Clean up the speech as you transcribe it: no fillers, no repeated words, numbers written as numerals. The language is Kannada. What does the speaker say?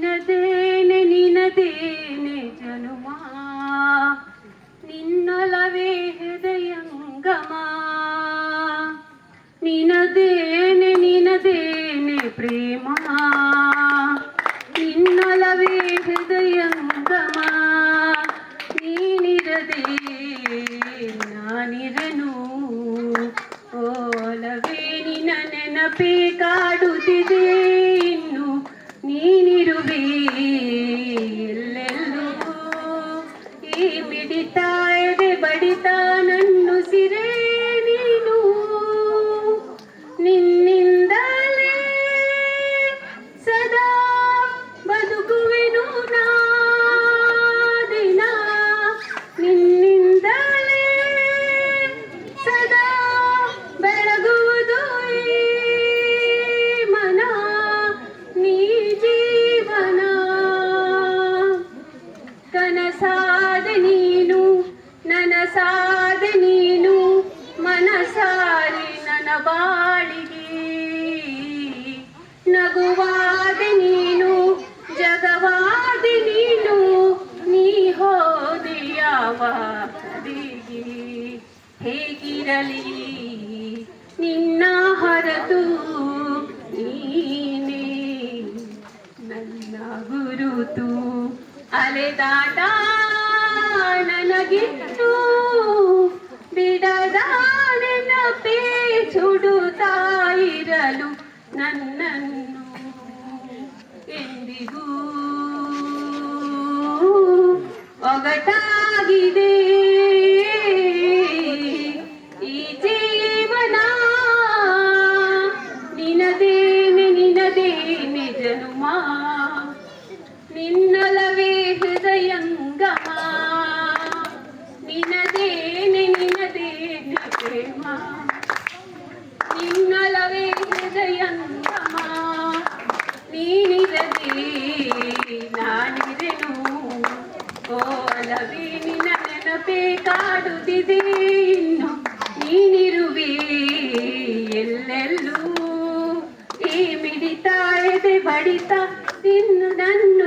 ನಿನದೇನೆ ನಿನದೇನೆ ಜನುಮ ನಿನ್ನೊಲವೇ ಹೃದಯಂಗಮ ನಿನದೇನೆ ನಿನದೇನೆ ಪ್ರೇಮ ನಿನ್ನೊಲವೇ ಹೃದಯಂಗಮ ನೀನಿರದೆ ನಾನಿರನು ಓಲವೇ ನಿನ್ನ ನೆನಪೇ ಕಾಡುತ್ತಿದೆ ಇನ್ನು ನೀನಿರುವೆ ಎಲ್ಲೆಲ್ಲೂ ಈ ಮಿಡಿತಾ ಎದೆ ಬಡಿತಾ ನನ್ನುಸಿರೇ ನೀನು ನಿನ್ನಿಂದಲೇ ಸದಾ ಬದುಕುವೆನು ನಾ ದಿನ ನಿನ್ನಿಂದಲೇ ಸದಾ ಬೆಳಗುವುದು ಈ ಮನ ನೀ ಜೀವನ ಕನಸಾದೆ ನೀನು ನನಸಾದೆ ನೀನು ಮನಸಾರಿ ನನ್ನ ಬಾಳಿಗೆ ನಗುವಾದೆ ನೀನು ಜಗವಾದೆ ನೀನು ನೀ ಹೋದೆ ಯಾವ ಕಡೆಗೆ ಹೇಗಿರಲಿ ನಿನ್ನ ಹೊರತು ನೀನೇ ನನ್ನ ಗುರುತು ಅಲೆದಾಟ ನನಗಿತ್ತು ಬಿಡದ ನೆನಪೇ ಸುಡುತ್ತಾ ಇರಲು ನನ್ನನ್ನು ಎಂದಿಗೂ ಒಗಟಾಗಿದೆ ಈ ಜೀವನ ನಿನದೇನೆ ನಿನದೇನೆ ಜನುಮ ನಿನ್ನೊಲವೇ ಹೃದಯಂಗಮ ನಿನದೇನೆ ನಿನದೇನೆ ಪ್ರೇಮ ನಿನ್ನೊಲವೇ ಹೃದಯಂಗಮ ನೀನಿರದೆ ನಾನಿರೆನು ಓಲವೇ ನಿನ್ನ ನೆನಪೇ ಕಾಡುತ್ತಿದೆ ಇನ್ನು ನೀನಿರುವೆ ಎಲ್ಲೆಲ್ಲೂ ಈ ಮಿಡಿತಾ ಎದೆ ಬಡಿತಾ ಇನ್ನು ನನ್ನ